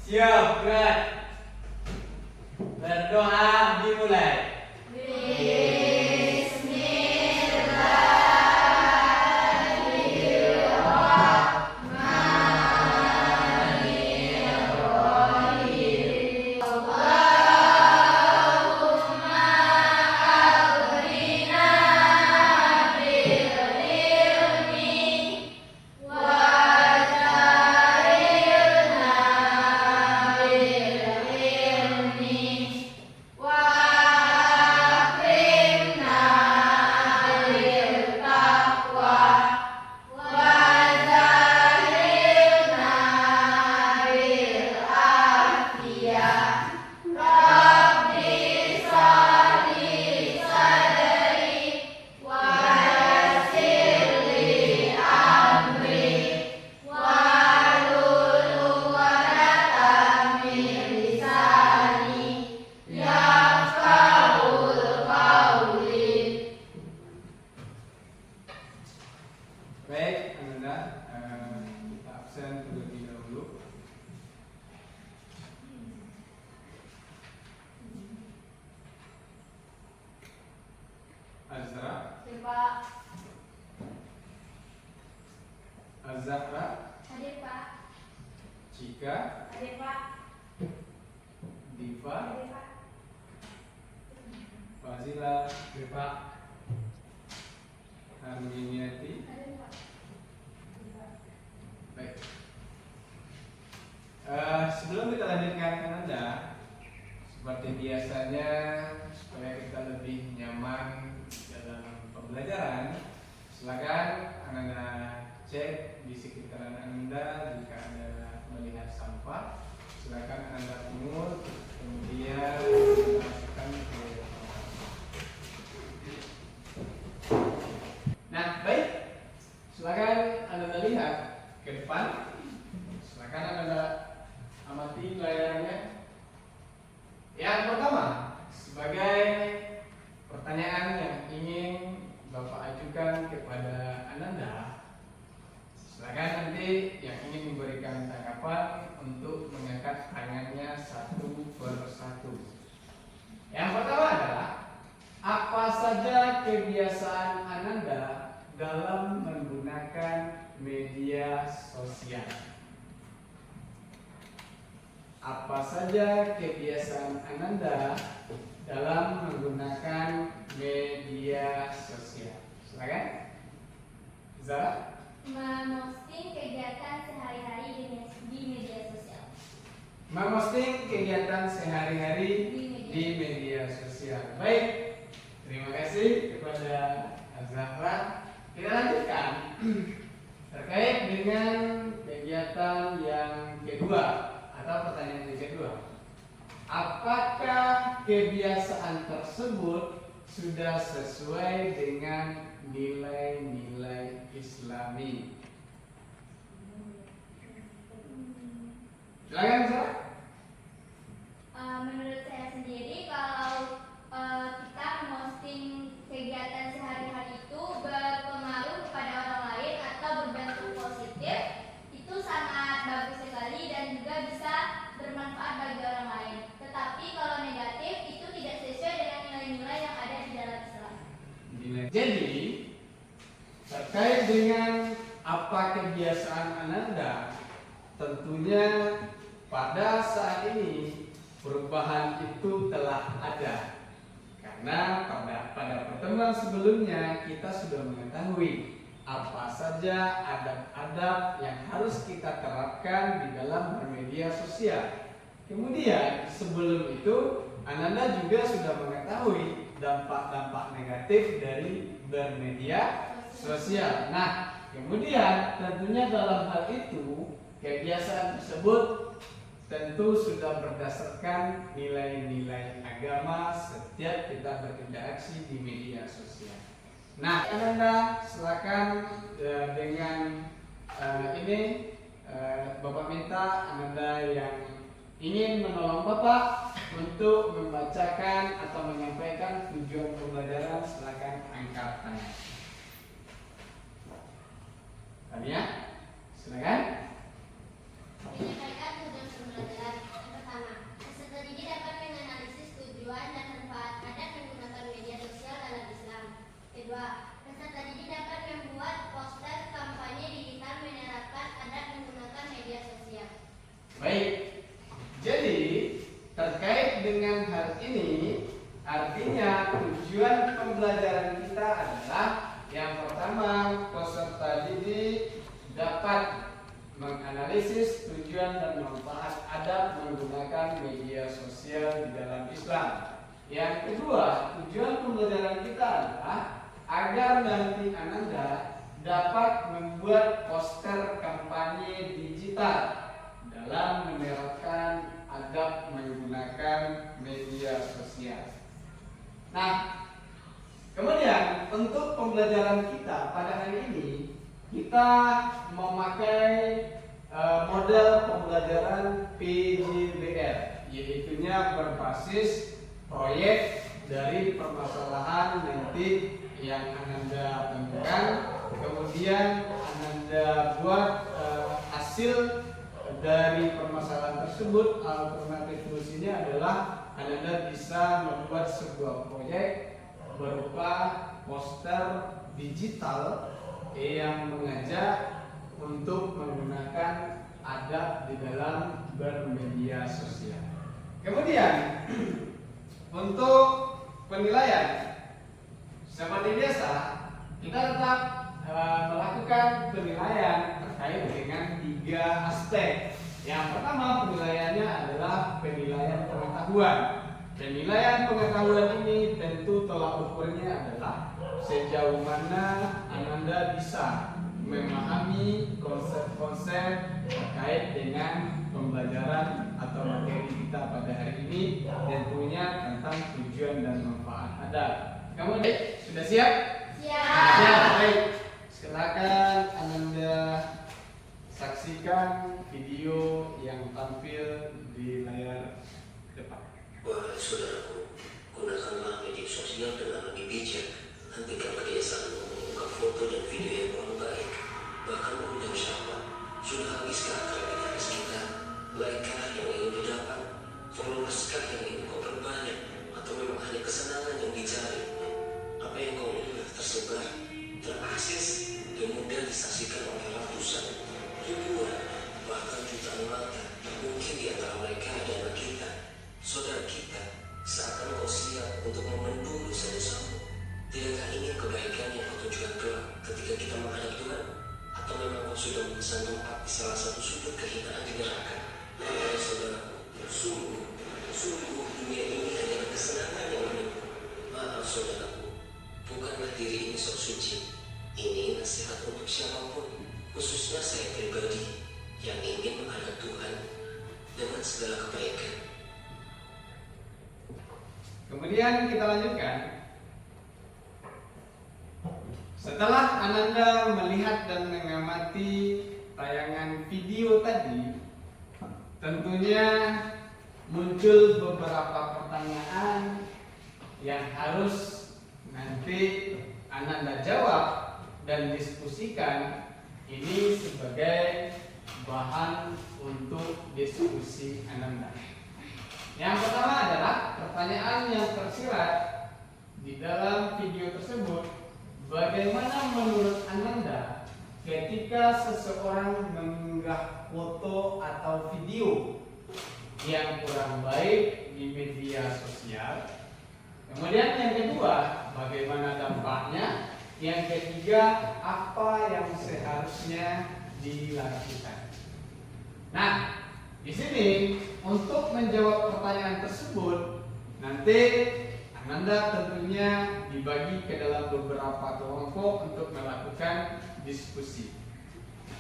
Siap, gerak. Berdoa dimulai. Baik, Ananda, kita absen terlebih dahulu. Azra, Hadir Pak. Azahra, Hadir Pak. Cika, Hadir Pak. Diva, Hadir Pak. Fazila, Pak, Harminiati. Hadir Pak. Baik. Sebelum kita lanjutkan Ananda, seperti biasanya supaya kita lebih nyaman dalam pembelajaran, silakan Ananda cek di sekitaran Anda jika Anda melihat sampah, silakan Anda pungut, kemudian masukkan ke tempat. Nah, baik. Silakan Anda lihat ke depan. Silakan Anda amati layarnya. Yang pertama, sebagai pertanyaan yang ingin Bapak ajukan kepada Ananda, silakan nanti yang ingin memberikan tanggapan untuk mengangkat tangannya satu persatu. Yang pertama adalah, apa saja kebiasaan Ananda dalam menggunakan media sosial? Apa saja kebiasaan Ananda dalam menggunakan media sosial? Silakan. Zara. Memposting kegiatan sehari-hari di media sosial. Memposting kegiatan sehari-hari di media sosial. Baik. Terima kasih kepada Azahra. Kita lanjutkan terkait dengan kegiatan yang kedua atau pertanyaan yang kedua. Apakah kebiasaan tersebut sudah sesuai dengan nilai-nilai Islami? Silakan, Zara. Menurut saya sendiri, kalau kita memposting kegiatan sehari-hari itu berpengaruh kepada orang lain atau berbentuk positif, itu sangat bagus sekali dan juga bisa bermanfaat bagi orang lain. Tetapi kalau negatif, itu tidak sesuai dengan nilai-nilai yang ada di dalam Islam. Jadi, terkait dengan apa kebiasaan Ananda, tentunya pada saat ini perubahan itu telah ada. Karena pada pertemuan sebelumnya kita sudah mengetahui apa saja adab-adab yang harus kita terapkan di dalam bermedia sosial. Kemudian sebelum itu Ananda juga sudah mengetahui dampak-dampak negatif dari bermedia sosial. Nah, kemudian tentunya dalam hal itu kebiasaan tersebut tentu sudah berdasarkan nilai-nilai agama setiap kita berinteraksi di media sosial. Nah, Ananda silakan dengan ini Bapak minta Ananda yang ingin menolong Bapak untuk membacakan atau menyampaikan tujuan pembelajaran, silakan angkat tangan. Tania, silakan. Menyampaikan tujuan pembelajaran. peserta didik dapat menganalisis tujuan dan manfaat adab menggunakan media sosial di dalam Islam. Yang kedua, tujuan pembelajaran kita adalah agar nanti Ananda dapat membuat poster kampanye digital dalam menerapkan adab menggunakan media sosial. Nah, kemudian untuk pembelajaran kita pada hari ini kita memakai model pembelajaran PJBR, yaitunya berbasis proyek dari permasalahan nanti yang Ananda temukan, kemudian Ananda buat hasil dari permasalahan tersebut. Alternatif solusinya adalah Ananda bisa membuat sebuah proyek berupa poster digital yang mengajak untuk menggunakan adab di dalam bermedia sosial. Kemudian untuk penilaian seperti biasa kita tetap melakukan penilaian terkait dengan 3 aspek. Yang pertama, penilaiannya adalah penilaian pengetahuan. Penilaian pengetahuan ini tentu tolak ukurnya adalah sejauh mana Ananda bisa memahami konsep-konsep terkait dengan pembelajaran atau materi kita pada hari ini, tentunya tentang tujuan dan manfaat adab. Kamu sudah siap? Siap. Baik. Silakan Ananda saksikan video yang tampil di layar depan. Wahai saudaraku, gunakanlah media sosial dengan lebih bijak. Hentikan kebiasaan mengunggah foto dan video yang kurang baik, bahkan mengundang syahwat. Sudah habiskah kreativitas kita? Like-kah yang ingin didapat? Followers-kah yang ingin kau perbanyak? Atau memang hanya kesenangan yang dicari? Apa yang kau lihat tersebar, terakses, dan mudah disaksikan oleh ratusan, ribuan, bahkan jutaan mata? Mungkin di antara mereka ada anak kita, saudara kita. Seakan kau siap untuk memendung dosa-dosamu. Tidakkah ingin kebaikan yang kau tunjukkan kelak ketika kita menghadap Tuhan? Atau memang kau sudah mensantum api salah satu sudut kehinaan di neraka? Saudaraku, sungguh dunia ini hanyalah kesenangan yang menipu. Maaf saudaraku, bukanlah diri ini sok suci. Ini nasihat untuk siapapun, khususnya saya pribadi yang ingin menghadap Tuhan dengan segala kebaikan. Kemudian kita lanjutkan. Setelah Ananda melihat dan mengamati tayangan video tadi, tentunya muncul beberapa pertanyaan yang harus nanti Ananda jawab dan diskusikan. Ini sebagai bahan untuk diskusi Ananda. Yang pertama adalah pertanyaan yang tersirat di dalam video tersebut. Bagaimana menurut Ananda ketika seseorang mengunggah foto atau video yang kurang baik di media sosial? Kemudian yang kedua, bagaimana dampaknya? Yang ketiga, apa yang seharusnya dilakukan? Nah, di sini untuk menjawab pertanyaan tersebut, nanti Ananda tentunya dibagi ke dalam beberapa kelompok untuk melakukan diskusi.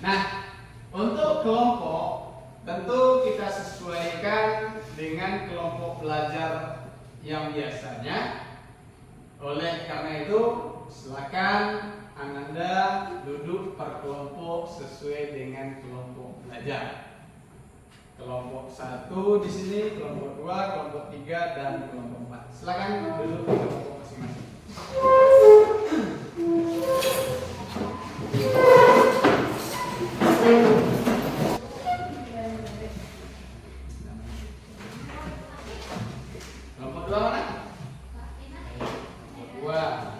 Nah, untuk kelompok tentu kita sesuaikan dengan kelompok belajar yang biasanya. Oleh karena itu, silakan Ananda duduk per kelompok sesuai dengan kelompok belajar. Kelompok 1 di sini, kelompok 2, kelompok 3, dan kelompok 4. Silakan duduk di kelompok masing-masing. Kelompok 2 mana? Kelompok 2.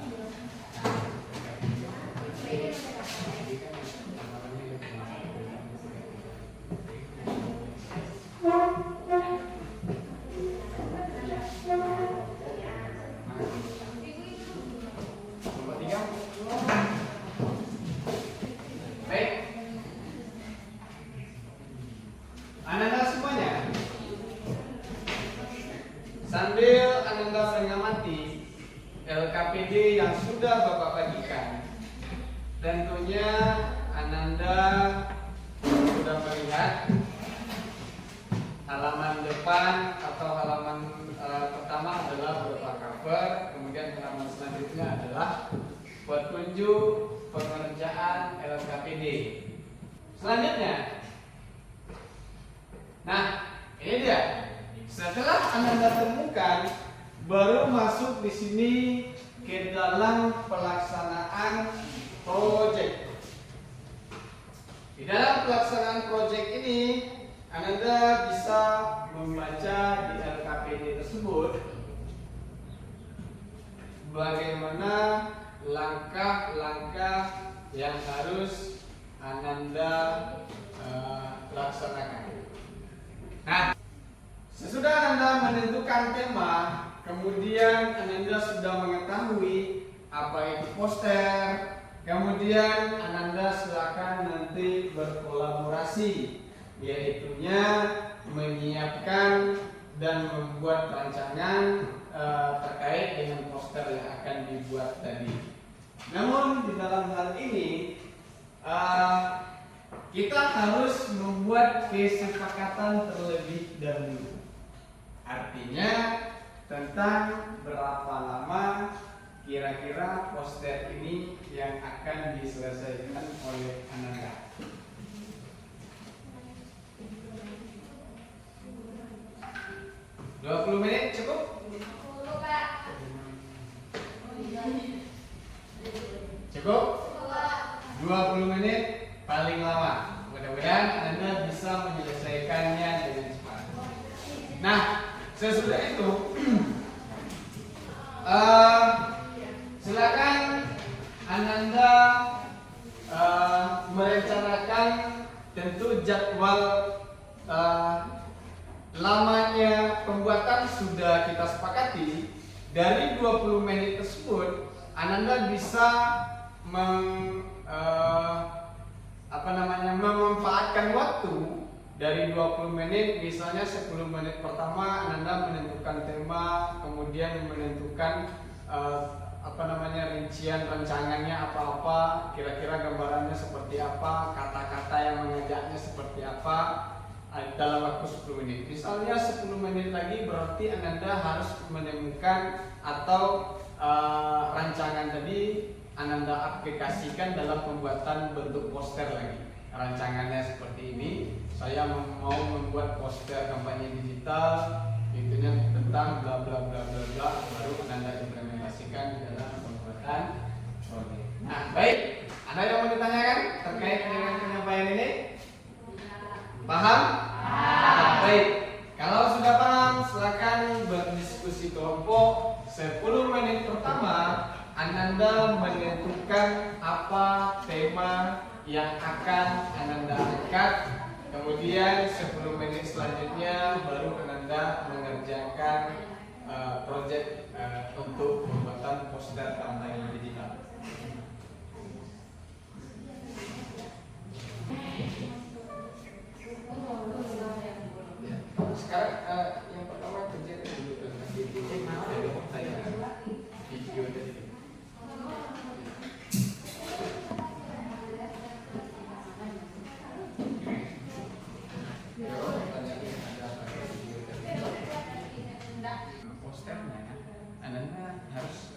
Ananda sudah melihat halaman depan atau halaman pertama adalah berupa cover, kemudian halaman selanjutnya adalah petunjuk pengerjaan LKPD. Selanjutnya, nah ini dia. Setelah Ananda temukan, baru masuk di sini ke dalam pelaksanaan proyek. Di dalam pelaksanaan proyek ini, Ananda bisa membaca di LKPD tersebut bagaimana langkah-langkah yang harus Ananda laksanakan. Nah, sesudah Ananda menentukan tema, kemudian Ananda sudah mengetahui apa itu poster, kemudian Ananda silakan nanti berkolaborasi, yaitunya menyiapkan dan membuat rancangan terkait dengan poster yang akan dibuat tadi. Namun di dalam hal ini kita harus membuat kesepakatan terlebih dahulu. Artinya tentang berapa lama kira-kira poster ini yang akan diselesaikan oleh Ananda. 20 menit cukup? 10, Kak. Cukup? 20 menit paling lama. Mudah-mudahan Anda bisa menyelesaikannya dengan cepat. Nah, sesudah itu silakan Ananda merencanakan tentu jadwal lamanya pembuatan sudah kita sepakati. Dari 20 menit tersebut Ananda bisa memanfaatkan waktu dari 20 menit. Misalnya 10 menit pertama Ananda menentukan tema, kemudian menentukan rincian rancangannya apa-apa, kira-kira gambarannya seperti apa, kata-kata yang mengajaknya seperti apa, dalam waktu 10 menit. Misalnya 10 menit lagi berarti Ananda harus menemukan atau rancangan tadi Ananda aplikasikan dalam pembuatan bentuk poster lagi. Rancangannya seperti ini, saya mau membuat poster kampanye digital, intinya tentang bla bla bla bla bla, baru Ananda implementasikan di dalam pembuatan proyek. Nah, baik, ada yang mau ditanyakan terkait dengan penyampaian ini? Paham? Baik, kalau sudah paham silakan berdiskusi kelompok. 10 menit pertama Ananda menentukan apa tema yang akan Ananda angkat. Kemudian 10 menit selanjutnya baru Ananda mengerjakan proyek untuk pembuatan poster kampanye digital. Sekarang yang pertama kerja dulu dari pertanyaan video tadi. Posternya Ananda harus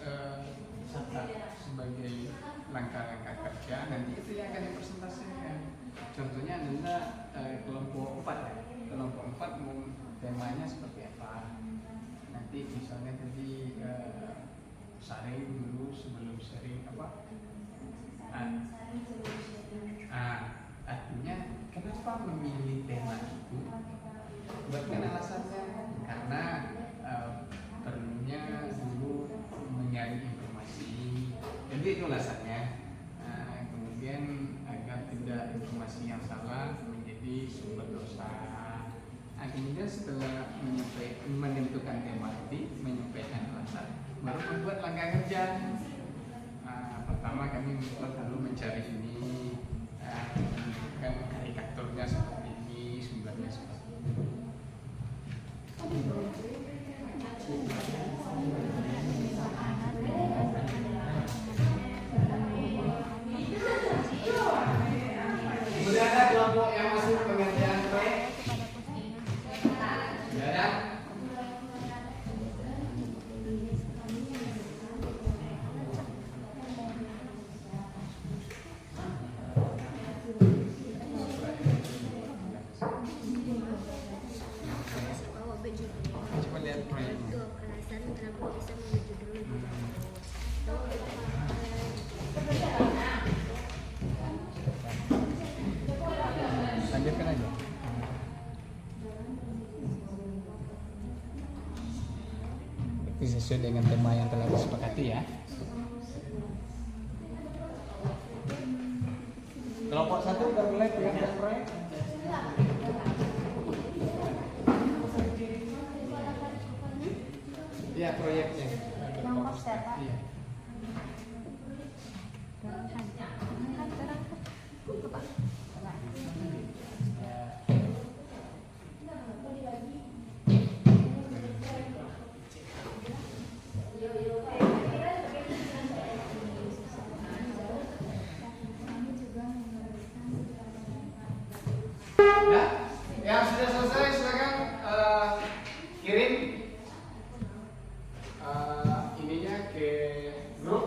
catat sebagai langkah-langkah kerja, nanti itu yang akan dipresentasikan. Contohnya Ananda kelompok 4 ya. Kelompok 4 temanya seperti apa? Nanti misalnya tadi sharing dulu sebelum sharing apa? Artinya kenapa memilih tema itu? Buatkan alasannya karena perlunya dulu mencari informasi. Jadi itu alasannya. Kemudian agar tidak informasi yang salah menjadi sumber dosa. Kemudian setelah menentukan tema tadi, menyampaikan alasan, baru membuat langkah kerja. Pertama kami perlu mencari ini, menentukan karikaturnya seperti ini, sumbernya seperti ini. tapi sesuai dengan tema yang telah disepakati ya. Kelompok 1 udah mulai pegang proyek. Iya, proyeknya. Nomor siapa? Iya. Ya, yang sudah selesai silakan kirim ininya ke grup.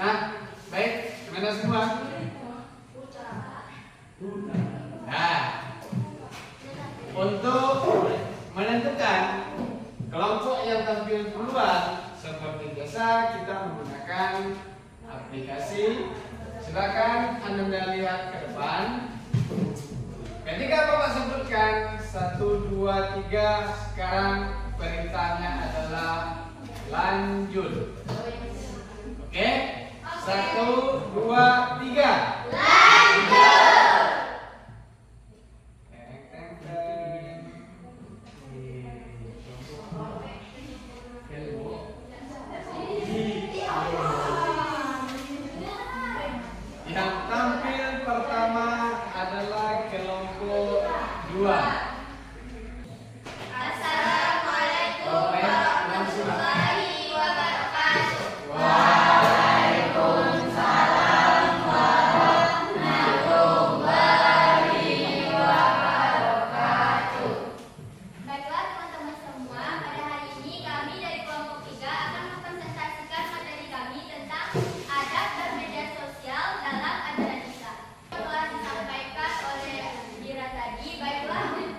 Nah, baik, gimana semua? Nah, untuk menentukan kelompok yang tampil duluan seperti biasa kita menggunakan aplikasi. Silakan Anda lihat ke depan. Ketika Bapak sebutkan 1, 2, 3, sekarang perintahnya adalah lanjut. Oke? 1, 2, 3. Yang tampil pertama adalah kelompok 2. Assalamualaikum warahmatullahi wabarakatuh. Baiklah teman-teman semua, pada hari ini kami dari kelompok 3 akan mempresentasikan materi kami tentang adab bermedia sosial dalam ajaran Islam. Telah disampaikan oleh Dira tadi, baiklah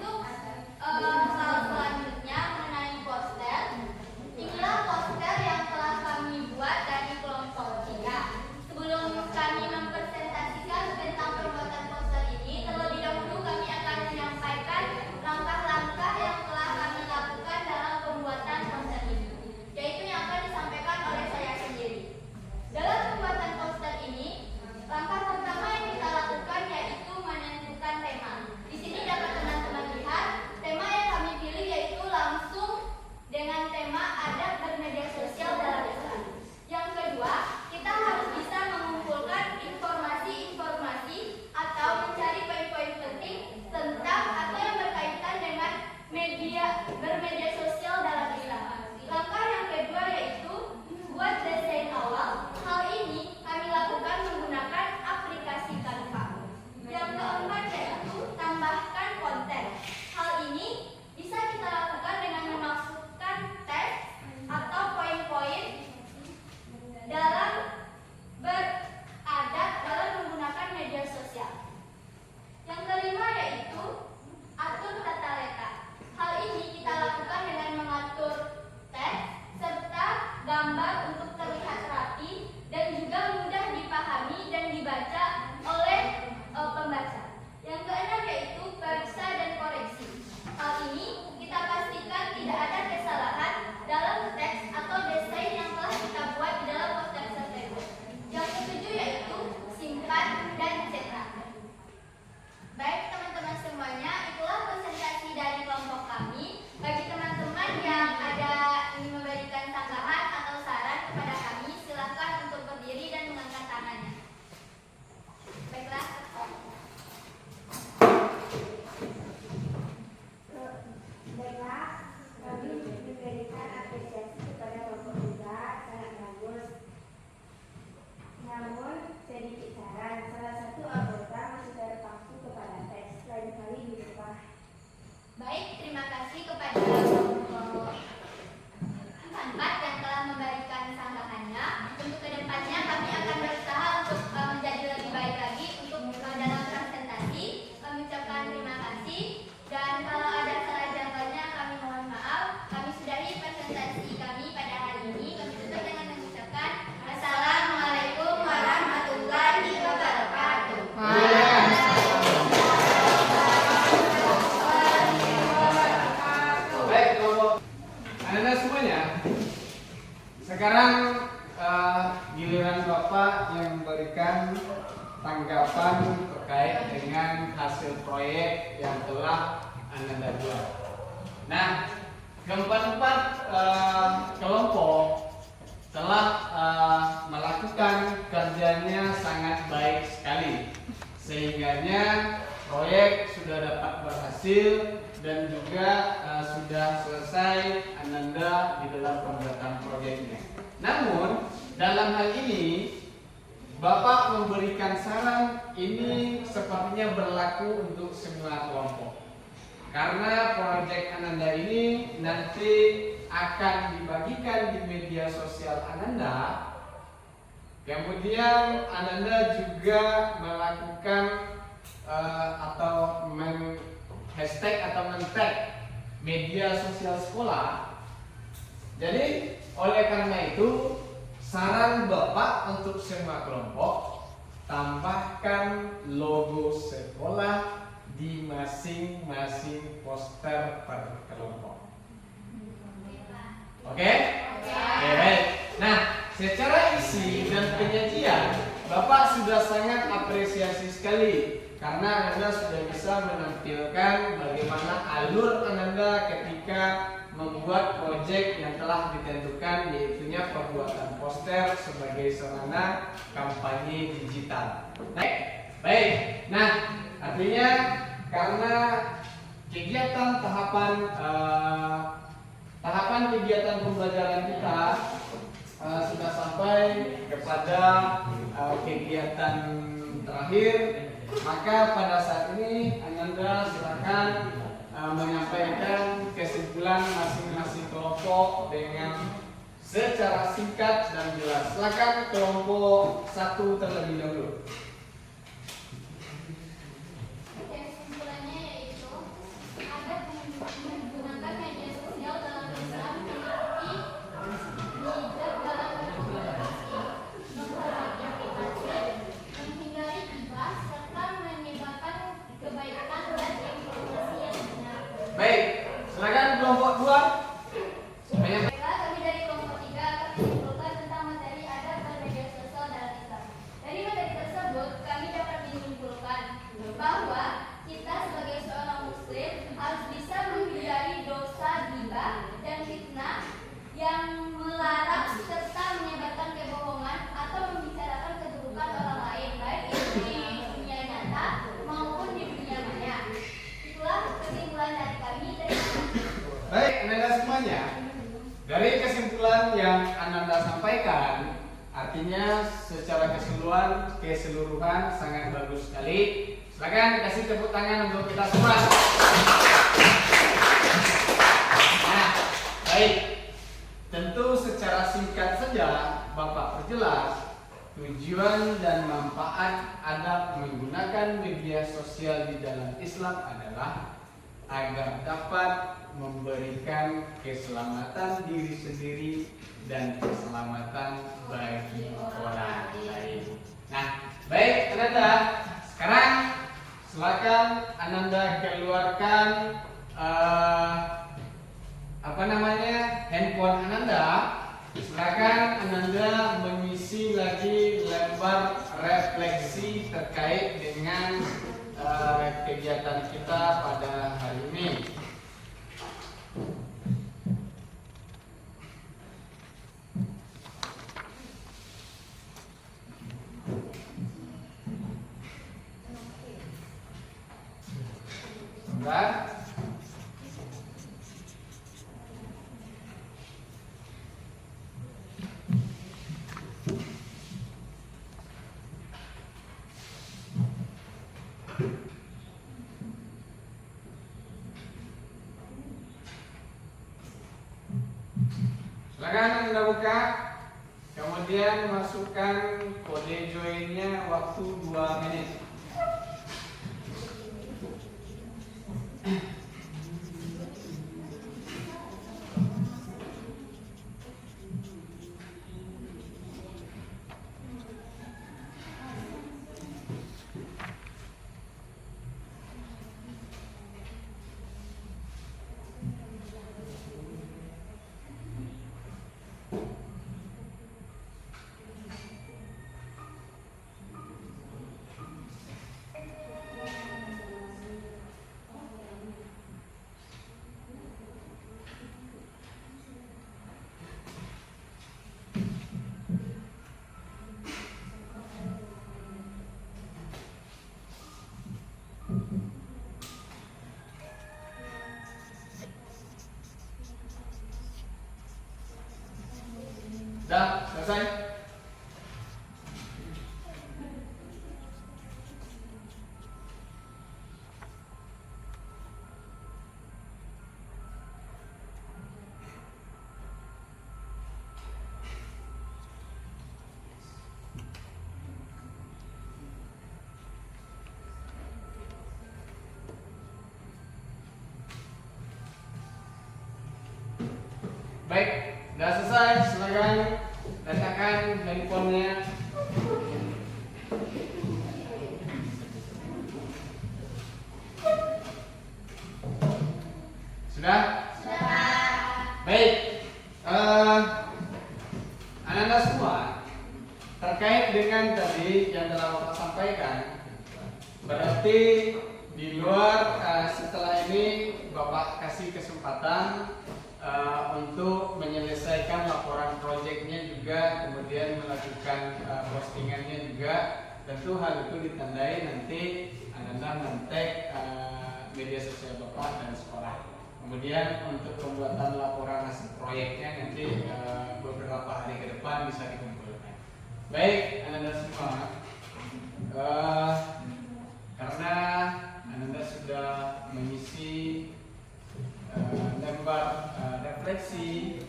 terkait dengan hasil proyek yang telah Ananda buat. Nah, keempat kelompok telah melakukan kerjanya sangat baik sekali, sehingganya proyek sudah dapat berhasil dan juga sudah selesai Ananda di dalam pembuatan proyeknya. Namun dalam hal ini Bapak memberikan saran ini sepertinya berlaku untuk semua kelompok. Karena proyek Ananda ini nanti akan dibagikan di media sosial Ananda. Kemudian Ananda juga melakukan atau hashtag atau men-tag media sosial sekolah. Jadi oleh karena itu saran Bapak untuk semua kelompok, tambahkan logo sekolah di masing-masing poster per kelompok. Oke? Oke, baik. Nah, secara isi dan penyajian Bapak sudah sangat apresiasi sekali karena Ananda sudah bisa menampilkan bagaimana alur Ananda ketika membuat proyek yang telah ditentukan, yaitunya pembuatan poster sebagai sarana kampanye digital. Baik. Nah, artinya karena kegiatan tahapan kegiatan pembelajaran kita sudah sampai kepada kegiatan terakhir, maka pada saat ini Ananda silakan menyampaikan kesimpulan masing-masing kelompok dengan secara singkat dan jelas. Silakan kelompok 1 terlebih dahulu. Kesimpulannya yaitu adab menggunakan media sosial dalam Islam seperti hijab dalam berkomunikasi, menghormati aplikasi, menghindari gibah, serta menyebarkan kebaikan dan informasi yang benar. Baik, silakan kelompok 2. Baiklah, kami dari kelompok 3 akan menyimpulkan tentang materi adab bermedia sosial dalam Islam. Dari materi tersebut, kami dapat menyimpulkan bahwa kita sebagai seorang muslim harus bisa menghindari dosa ghibah dan fitnah yang melarang serta menyebarkan kebohongan atau membicarakan keburukan orang lain, baik itu di dunia nyata maupun di dunia maya. Itulah kesimpulan dari kami. Terima kasih. Baik, Ananda semuanya. Dari kesimpulan yang Ananda sampaikan, artinya secara keseluruhan sangat bagus sekali. Silakan kasih tepuk tangan untuk kita semua. Nah, baik. Tentu secara singkat saja Bapak perjelas tujuan dan manfaat adab menggunakan media sosial di dalam Islam adalah agar dapat memberikan keselamatan diri sendiri dan keselamatan bagi orang lain. Nah, baik Ananda, sekarang silakan Ananda keluarkan handphone Ananda. Silakan Ananda mengisi lagi lembar refleksi terkait dengan kegiatan kita pada hari ini. Sebentar. Silakan Anda buka, kemudian masukkan kode joinnya waktu 2 menit. Dah, selesai? Baik, sudah selesai. Silakan letakkan handphonenya. Sudah? Baik. Anak-anak semua, terkait dengan tadi yang telah Bapak sampaikan, berarti di luar setelah ini Bapak kasih kesempatan untuk menyelesaikan laporan proyeknya juga, kemudian melakukan postingannya juga. Tentu hal itu ditandai nanti Anda men-tag media sosial Bapak dan sekolah. Kemudian untuk pembuatan laporan hasil proyeknya nanti beberapa hari ke depan bisa dikumpulkan. Baik, Anda semua, karena Anda sudah mengisi lembar refleksi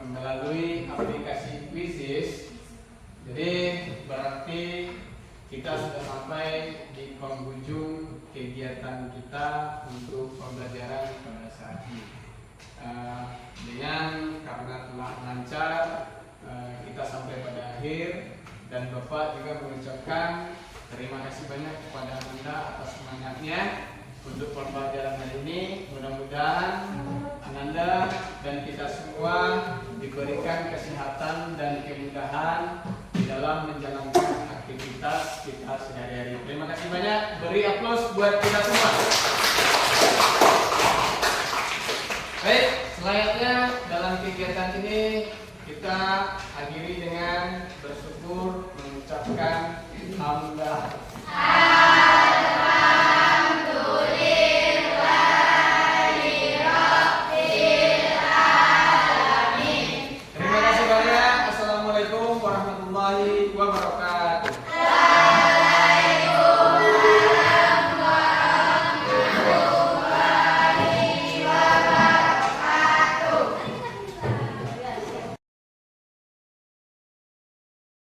melalui aplikasi Quizizz, jadi berarti kita sudah sampai di penghujung kegiatan kita untuk pembelajaran pada saat ini. Dengan karena telah lancar, kita sampai pada akhir, dan Bapak juga mengucapkan terima kasih banyak kepada Anda atas semangatnya untuk pembelajaran hari ini. Mudah-mudahan Ananda dan kita semua diberikan kesehatan dan kemudahan di dalam menjalankan aktivitas kita sehari-hari. Terima kasih banyak. Beri aplaus buat kita semua. Baik, selanjutnya dalam kegiatan ini kita akhiri dengan bersyukur mengucapkan alhamdulillah. Terima kasih banyak. Assalamualaikum warahmatullahi wabarakatuh.